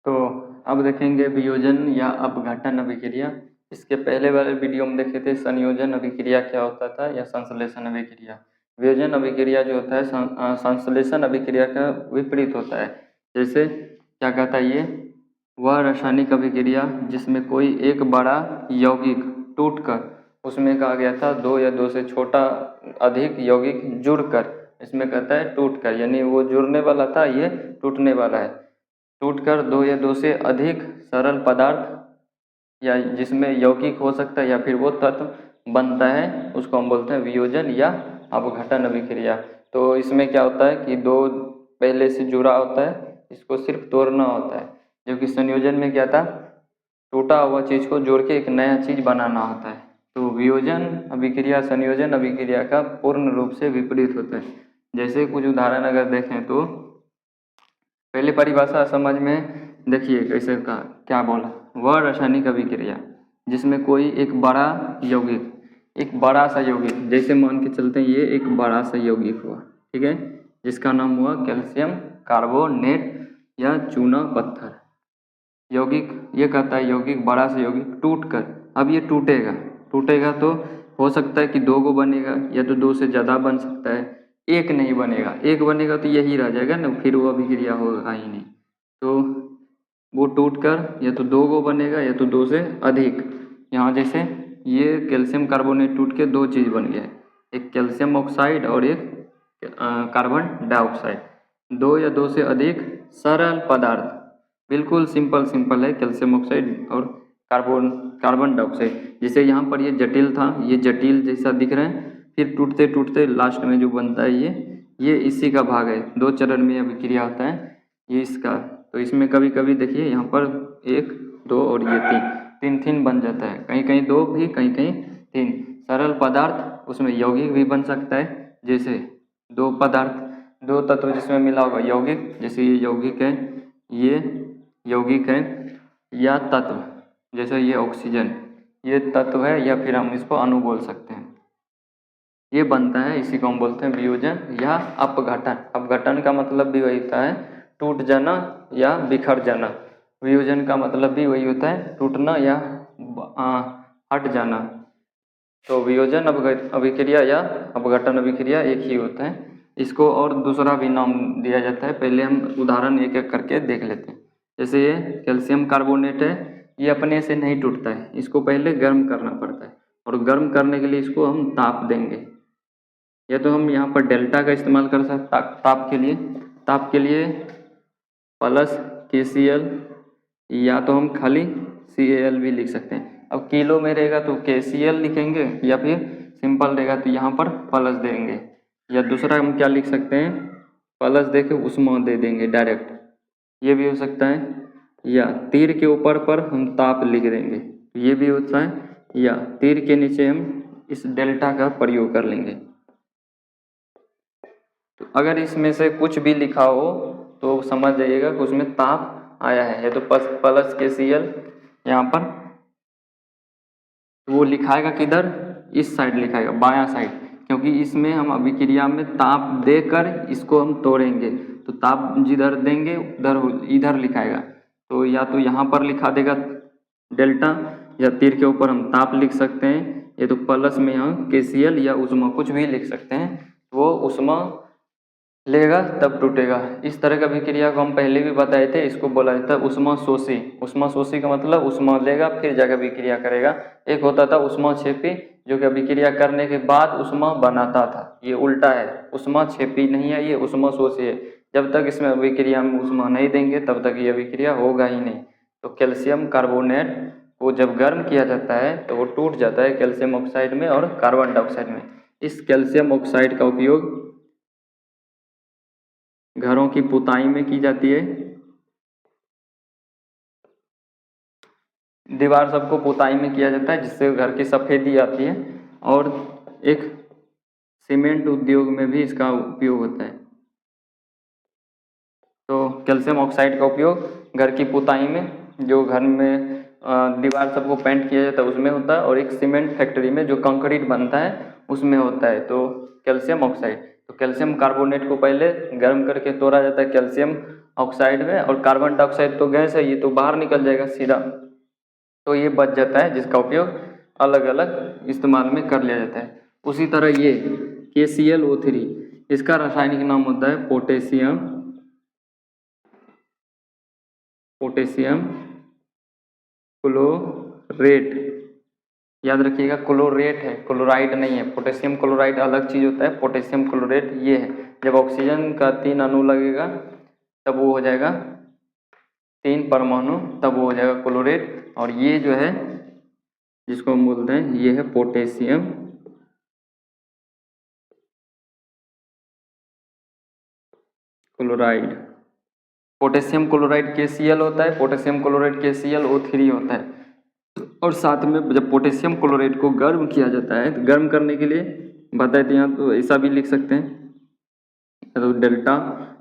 तो अब देखेंगे वियोजन या अपघटन अभिक्रिया। इसके पहले वाले वीडियो में देखे थे संयोजन अभिक्रिया क्या होता था या संश्लेषण अभिक्रिया। वियोजन अभिक्रिया जो होता है संश्लेषण अभिक्रिया का विपरीत होता है। जैसे क्या कहता है ये, वह रासायनिक अभिक्रिया जिसमें कोई एक बड़ा यौगिक टूटकर, उसमें कहा गया था दो या दो से छोटा अधिक यौगिक जुड़कर, इसमें कहता है टूटकर, यानी वो जुड़ने वाला था, ये टूटने वाला है। टूटकर दो या दो से अधिक सरल पदार्थ या जिसमें यौगिक हो सकता है या फिर वो तत्व बनता है, उसको हम बोलते हैं वियोजन या अपघटन अभिक्रिया। तो इसमें क्या होता है कि दो पहले से जुड़ा होता है, इसको सिर्फ तोड़ना होता है। जबकि संयोजन में क्या था, टूटा हुआ चीज़ को जोड़ के एक नया चीज़ बनाना होता है। तो वियोजन अभिक्रिया संयोजन अभिक्रिया का पूर्ण रूप से विपरीत होता है। जैसे कुछ उदाहरण अगर देखें तो पहले परिभाषा समझ में देखिए कैसे का क्या बोला। वह रासायनिक अभिक्रिया जिसमें कोई एक बड़ा यौगिक, एक बड़ा सा यौगिक, जैसे मान के चलते हैं ये एक बड़ा सा यौगिक हुआ, ठीक है, जिसका नाम हुआ कैल्शियम कार्बोनेट या चूना पत्थर। यौगिक ये कहता है यौगिक बड़ा सा यौगिक टूट कर, अब ये टूटेगा तो हो सकता है कि दो को बनेगा या तो दो से ज़्यादा बन सकता है, एक नहीं बनेगा। एक बनेगा तो यही रह जाएगा ना, फिर वो अभिक्रिया होगा ही नहीं। तो वो टूट कर या तो दो को बनेगा या तो दो से अधिक। यहाँ जैसे ये कैल्शियम कार्बोनेट टूट के दो चीज़ बन गया, एक कैल्शियम ऑक्साइड और एक कार्बन डाइऑक्साइड। दो या दो से अधिक सरल पदार्थ, बिल्कुल सिंपल है, कैल्शियम ऑक्साइड और कार्बन डाइऑक्साइड। जैसे यहाँ पर ये जटिल था, ये जटिल जैसा दिख रहा है, फिर टूटते टूटते लास्ट में जो बनता है ये इसी का भाग है। दो चरण में अभिक्रिया होता है ये इसका। तो इसमें कभी कभी देखिए यहाँ पर एक दो और ये तीन तीन बन जाता है, कहीं कहीं दो भी कहीं कहीं तीन। सरल पदार्थ उसमें यौगिक भी बन सकता है, जैसे दो पदार्थ दो तत्व जिसमें मिला होगा यौगिक, जैसे ये यौगिक है, ये यौगिक है, या तत्व जैसे ये ऑक्सीजन, ये तत्व है या फिर हम इसको अणु बोल सकते हैं, ये बनता है। इसी को हम बोलते हैं वियोजन या अपघटन। अपघटन का मतलब भी वही होता है टूट जाना या बिखर जाना। वियोजन का मतलब भी वही होता है टूटना या हट जाना। तो वियोजन अभिक्रिया या अपघटन अभिक्रिया एक ही होता है। इसको और दूसरा भी नाम दिया जाता है, पहले हम उदाहरण एक एक करके देख लेते हैं। जैसे ये कैल्शियम कार्बोनेट है, ये अपने से नहीं टूटता है, इसको पहले गर्म करना पड़ता है, और गर्म करने के लिए इसको हम ताप देंगे। या तो हम यहाँ पर डेल्टा का इस्तेमाल कर सकते ताप के लिए प्लस KCl, या तो हम खाली Cal भी लिख सकते हैं। अब किलो में रहेगा तो KCl लिखेंगे, या फिर सिंपल रहेगा तो यहाँ पर प्लस देंगे, या दूसरा हम क्या लिख सकते हैं, प्लस दे के उष्मा दे देंगे डायरेक्ट, ये भी हो सकता है। या तीर के ऊपर पर हम ताप लिख देंगे, ये भी होता है। या तीर के नीचे हम इस डेल्टा का प्रयोग कर लेंगे। तो अगर इसमें से कुछ भी लिखा हो तो समझ जाइएगा कि उसमें ताप आया है। तो प्लस KCl यहाँ पर वो लिखाएगा किधर, इस साइड लिखाएगा, बायां साइड, क्योंकि इसमें हम अभिक्रिया में ताप देकर इसको हम तोड़ेंगे। तो ताप जिधर देंगे उधर इधर लिखाएगा, तो या तो यहाँ पर लिखा देगा डेल्टा, या तीर के ऊपर हम ताप लिख सकते हैं, या तो प्लस में यहाँ KCl या उष्मा कुछ भी लिख सकते हैं। वो उष्मा लेगा तब टूटेगा। इस तरह का अभिक्रिया को हम पहले भी बताए थे, इसको बोला जाता है उष्माशोषी। उष्माशोषी का मतलब उष्मा लेगा फिर जाकर अभिक्रिया करेगा। एक होता था उष्माक्षेपी, जो कि अभिक्रिया करने के बाद उष्मा बनाता था, ये उल्टा है, उष्माक्षेपी नहीं है, ये उष्माशोषी है। जब तक इसमें अभिक्रिया में उष्मा नहीं देंगे तब तक ये अभिक्रिया होगा ही नहीं। तो कैल्शियम कार्बोनेट को जब गर्म किया जाता है तो वो टूट जाता है कैल्शियम ऑक्साइड में और कार्बन डाइऑक्साइड में। इस कैल्शियम ऑक्साइड का उपयोग घरों की पुताई में की जाती है। दीवार सबको पुताई में किया जाता है जिससे घर की सफेदी आती है, और एक सीमेंट उद्योग में भी इसका उपयोग होता है। तो कैल्शियम ऑक्साइड का उपयोग घर की पुताई में, जो घर में दीवार सबको पेंट किया जाता है उसमें होता है, और एक सीमेंट फैक्ट्री में जो कंक्रीट बनता है उसमें होता है। तो कैल्शियम ऑक्साइड, तो तो कैल्शियम कार्बोनेट को पहले गर्म करके तोड़ा जाता है कैल्शियम ऑक्साइड में, और कार्बन डाइऑक्साइड तो गैस है, ये तो बाहर निकल जाएगा सीधा, तो ये बच जाता है, जिसका उपयोग अलग अलग इस्तेमाल में कर लिया जाता है। उसी तरह ये KClO3, इसका रासायनिक नाम होता है पोटेशियम क्लोरेट। याद रखिएगा क्लोरेट है, क्लोराइड नहीं है। पोटेशियम क्लोराइड अलग चीज़ होता है, पोटेशियम क्लोरेट ये है। जब ऑक्सीजन का 3 अणु लगेगा तब वो हो जाएगा 3 परमाणु, तब वो हो जाएगा क्लोरेट। और ये जो है जिसको हम बोलते हैं ये है potassium chloride. Potassium chloride KCl होता है, पोटेशियम क्लोराइड KClO3 होता है। और साथ में जब पोटेशियम क्लोराइड को गर्म किया जाता है, तो गर्म करने के लिए बताए थे यहाँ, तो ऐसा भी लिख सकते हैं, या तो डेल्टा,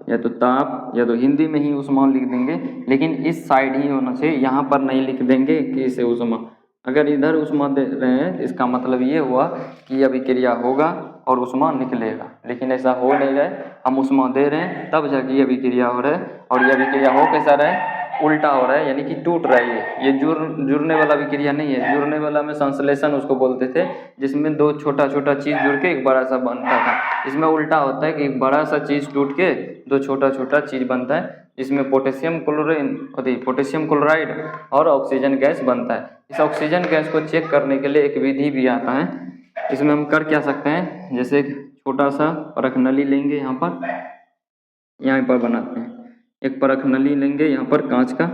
या तो ताप, या तो हिंदी में ही ऊष्मा लिख देंगे, लेकिन इस साइड ही होना चाहिए, यहाँ पर नहीं लिख देंगे कि इसे ऊष्मा। अगर इधर ऊष्मा दे रहे हैं इसका मतलब ये हुआ कि अभिक्रिया होगा और ऊष्मा निकलेगा, लेकिन ऐसा हो नहीं रहा है। हम ऊष्मा दे रहे हैं तब जाके ये अभिक्रिया हो रहा है, और ये अभिक्रिया हो कैसा रहा है, उल्टा हो रहा है, यानी कि टूट रहा है। ये जुड़ने वाला अभिक्रिया नहीं है। जुड़ने वाला में संश्लेषण उसको बोलते थे, जिसमें 2 छोटा छोटा चीज़ जुड़ के एक बड़ा सा बनता था। इसमें उल्टा होता है कि एक बड़ा सा चीज़ टूट के 2 छोटा छोटा चीज़ बनता है, इसमें पोटेशियम क्लोराइड और ऑक्सीजन गैस बनता है। इस ऑक्सीजन गैस को चेक करने के लिए एक विधि भी आता है। इसमें हम कर क्या सकते हैं, जैसे एक छोटा सा परख नली लेंगे, यहाँ पर बनाते हैं। एक परख नली लेंगे यहाँ पर कांच का,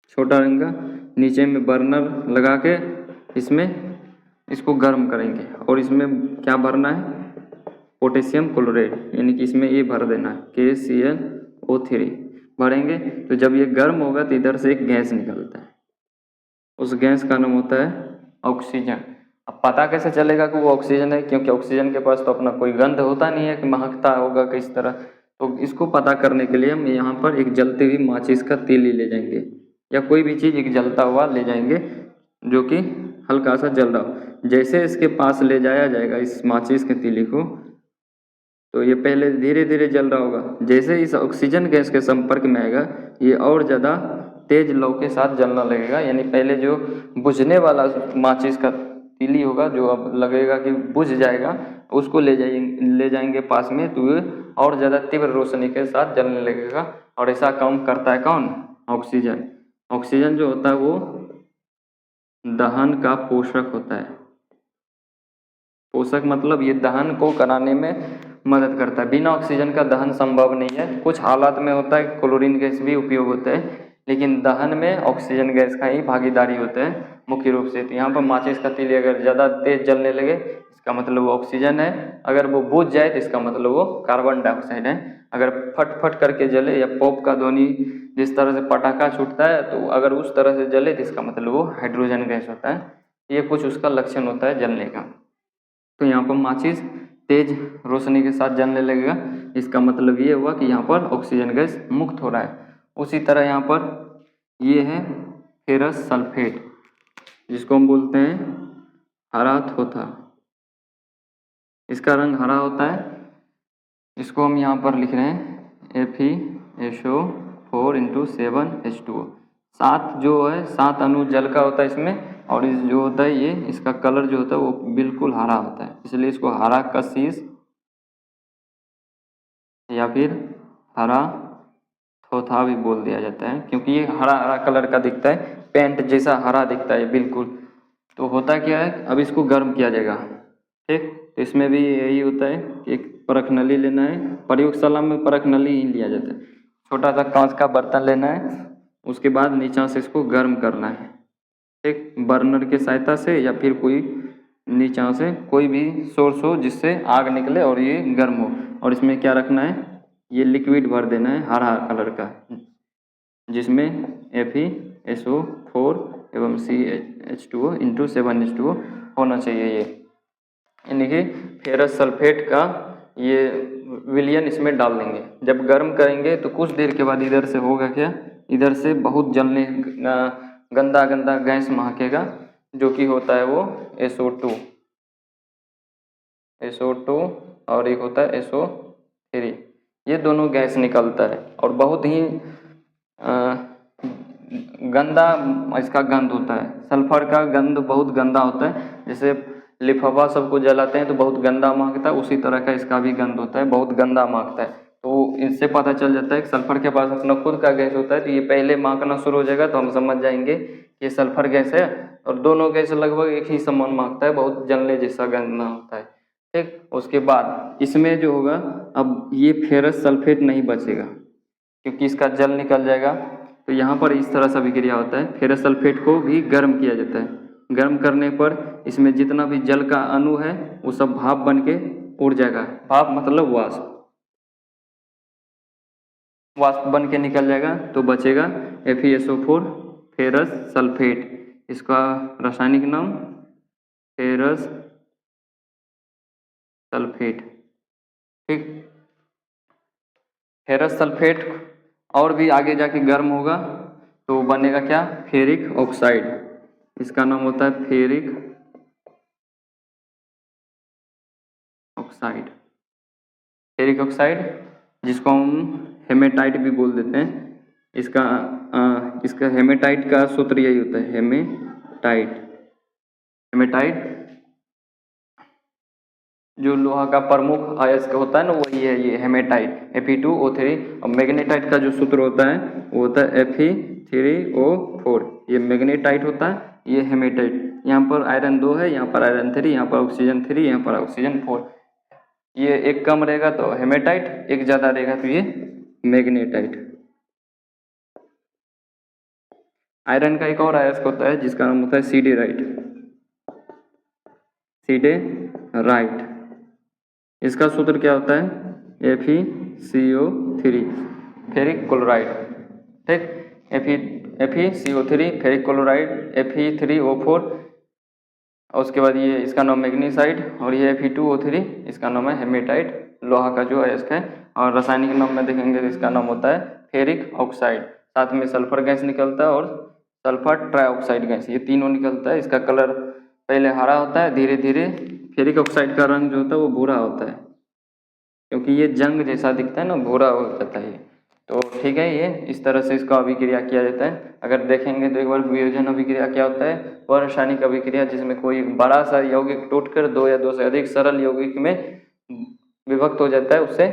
छोटा रहेगा, नीचे में बर्नर लगा के इसको गर्म करेंगे, और इसमें क्या भरना है, पोटेशियम क्लोराइड, यानी कि इसमें ये भर देना है KClO3 भरेंगे। तो जब ये गर्म होगा तो इधर से एक गैस निकलता है, उस गैस का नाम होता है ऑक्सीजन। अब पता कैसे चलेगा कि वो ऑक्सीजन है, क्योंकि ऑक्सीजन के पास तो अपना कोई गंध होता नहीं है कि महकता होगा किस तरह। तो इसको पता करने के लिए हम यहाँ पर एक जलती हुई माचिस का तीली ले जाएंगे, या कोई भी चीज़ एक जलता हुआ ले जाएंगे जो कि हल्का सा जल रहा हो। जैसे इसके पास ले जाया जाएगा इस माचिस के तीली को, तो ये पहले धीरे धीरे जल रहा होगा। जैसे इस ऑक्सीजन गैस के संपर्क में आएगा, ये और ज़्यादा तेज लौ के साथ जलना लगेगा। यानी पहले जो बुझने वाला माचिस का तीली होगा, जो अब लगेगा कि बुझ जाएगा, उसको ले जाएंगे पास में, तो ये और ज़्यादा तीव्र रोशनी के साथ जलने लगेगा। और ऐसा काम करता है कौन, ऑक्सीजन। ऑक्सीजन जो होता है वो दहन का पोषक होता है। पोषक मतलब ये दहन को कराने में मदद करता है। बिना ऑक्सीजन का दहन संभव नहीं है। कुछ हालात में होता है क्लोरीन गैस भी उपयोग होता है, लेकिन दहन में ऑक्सीजन गैस का ही भागीदारी होता है मुख्य रूप से। तो यहाँ पर माचिस का तीली अगर ज़्यादा तेज जलने लगे, इसका मतलब वो ऑक्सीजन है। अगर वो बुझ जाए तो इसका मतलब वो कार्बन डाइऑक्साइड है। अगर फट फट करके जले, या पॉप का ध्वनि जिस तरह से पटाखा छूटता है, तो अगर उस तरह से जले तो इसका मतलब वो हाइड्रोजन गैस होता है। ये कुछ उसका लक्षण होता है जलने का। तो यहाँ पर माचिस तेज रोशनी के साथ जलने लगेगा, इसका मतलब ये हुआ कि यहाँ पर ऑक्सीजन गैस मुक्त हो रहा है। उसी तरह यहाँ पर ये है फेरस सल्फेट, जिसको हम बोलते हैं हरा थोथा। इसका रंग हरा होता है। इसको हम यहाँ पर लिख रहे हैं FeSO4 × 7H2O। 7 जो है 7 अणु जल का होता है इसमें, और इस जो होता है ये इसका कलर जो होता है वो बिल्कुल हरा होता है, इसलिए इसको हरा कशिश या फिर हरा थोथा भी बोल दिया जाता है, क्योंकि ये हरा हरा कलर का दिखता है, पेंट जैसा हरा दिखता है बिल्कुल। तो होता क्या है, अब इसको गर्म किया जाएगा, ठीक। तो इसमें भी यही होता है कि एक परख नली लेना है। प्रयोगशाला में परख नली ही लिया जाता है। छोटा सा कांच का बर्तन लेना है, उसके बाद नीचा से इसको गर्म करना है, ठीक। बर्नर की सहायता से, या फिर कोई नीचा से कोई भी सोर्स हो जिससे आग निकले और ये गर्म हो। और इसमें क्या रखना है, ये लिक्विड भर देना है हरा कलर का, जिसमें FeSO4 एवं CH2O × 7H2O होना चाहिए। ये यानी कि फेरस सल्फेट का ये विलयन इसमें डाल देंगे। जब गर्म करेंगे तो कुछ देर के बाद इधर से होगा क्या, इधर से बहुत गंदा गंदा गैस महकेगा, जो कि होता है वो SO2। SO2 और एक होता है SO3। ये दोनों गैस निकलता है और बहुत ही गंदा इसका गंध होता है। सल्फर का गंध बहुत गंदा होता है। जैसे लिफाफा सबको जलाते हैं तो बहुत गंदा महकता है, उसी तरह का इसका भी गंध होता है, बहुत गंदा महकता है। तो इससे पता चल जाता है कि सल्फर के पास अपना खुद का गैस होता है, तो ये पहले महकना शुरू हो जाएगा तो हम समझ जाएंगे कि सल्फर गैस है। और दोनों गैस लगभग एक ही समान महकता है, बहुत जलने जैसा गंध ना होता है। ठीक, उसके बाद इसमें जो होगा, अब ये फेरस सल्फेट नहीं बचेगा क्योंकि इसका जल निकल जाएगा। तो यहाँ पर इस तरह से अभिक्रिया होता है। फेरस सल्फेट को भी गर्म किया जाता है। गर्म करने पर इसमें जितना भी जल का अणु है वो सब भाप बन के उड़ जाएगा। भाप मतलब वाष्प, वाष्प बन के निकल जाएगा तो बचेगा FeSO4 फेरस सल्फेट। इसका रासायनिक नाम फेरस सल्फेट। ठीक, फेरस सल्फेट और भी आगे जाके गर्म होगा तो बनेगा क्या, फेरिक ऑक्साइड। इसका नाम होता है फेरिक ऑक्साइड। फेरिक ऑक्साइड जिसको हम हेमेटाइट भी बोल देते हैं। इसका हेमेटाइट का सूत्र यही होता है, हेमेटाइट। हेमेटाइट जो लोहा का प्रमुख अयस्क होता है ना, वही है ये हेमेटाइट, Fe2O3। और मैग्नेटाइट का जो सूत्र होता है वो होता है Fe3O4। ये मैग्नेटाइट होता है, ये हेमेटाइट। यहाँ पर आयरन 2 है, यहाँ पर आयरन 3, यहाँ पर ऑक्सीजन 3, यहाँ पर ऑक्सीजन 4। ये एक कम रहेगा तो हेमेटाइट, एक ज़्यादा रहेगा तो ये मैग्नेटाइट। आयरन का एक और अयस्क होता है जिसका नाम होता है सिडेराइट। सिडेराइट, इसका सूत्र क्या होता है, FeCO3 फेरिक क्लोराइड। ठीक, FeCO3 फेरिक क्लोराइड, Fe3O4। और उसके बाद ये इसका नाम मैग्नीसाइड, और ये Fe2O3 इसका नाम है हेमेटाइट, लोहा का जो अयस्क है। और रासायनिक नाम में देखेंगे तो इसका नाम होता है फेरिक ऑक्साइड। साथ में सल्फर गैस निकलता है और सल्फर ट्राइऑक्साइड गैस, ये तीनों निकलता है। इसका कलर पहले हरा होता है, धीरे धीरे फेरिक ऑक्साइड का रंग जो होता है वो भूरा होता है, क्योंकि ये जंग जैसा दिखता है ना, भूरा हो जाता है। तो ठीक है, ये इस तरह से इसका अभिक्रिया किया जाता है। अगर देखेंगे तो एक बार वियोजन अभिक्रिया क्या होता है, वह रासायनिक अभिक्रिया जिसमें कोई बड़ा सा यौगिक टूटकर दो या दो से अधिक सरल यौगिक में विभक्त हो जाता है, उससे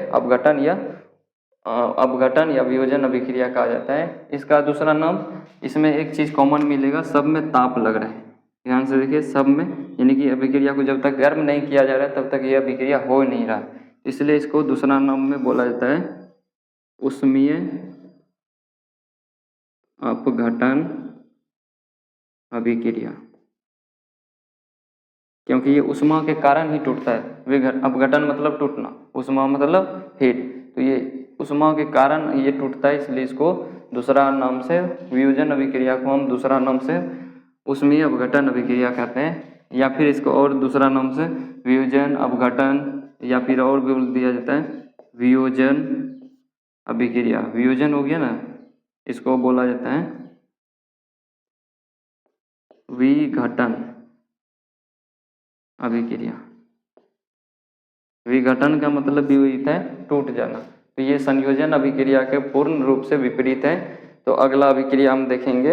अपघटन या वियोजन अभिक्रिया कहा जाता है। इसका दूसरा नाम, इसमें एक चीज़ कॉमन मिलेगा, सब में ताप लग रहा है। ध्यान से देखिए, सब में, यानी कि अभिक्रिया को जब तक गर्म नहीं किया जा रहा है तब तक ये अभिक्रिया हो नहीं रहा, इसलिए इसको दूसरा नाम में बोला जाता है उष्मीय अपघटन अभिक्रिया, क्योंकि ये उष्मा के कारण ही टूटता है। अपघटन मतलब टूटना, उष्मा मतलब हीट, तो ये उष्मा के कारण ये टूटता है, इसलिए इसको दूसरा नाम से, वियोजन अभिक्रिया को हम दूसरा नाम से उष्मीय अपघटन अभिक्रिया कहते हैं। या फिर इसको और दूसरा नाम से वियोजन अपघटन, या फिर और भी बोल दिया जाता है वियोजन अभिक्रिया। वियोजन हो गया ना, इसको बोला जाता है विघटन अभिक्रिया। विघटन का मतलब भी वही है, टूट जाना। तो ये संयोजन अभिक्रिया के पूर्ण रूप से विपरीत है। तो अगला अभिक्रिया हम देखेंगे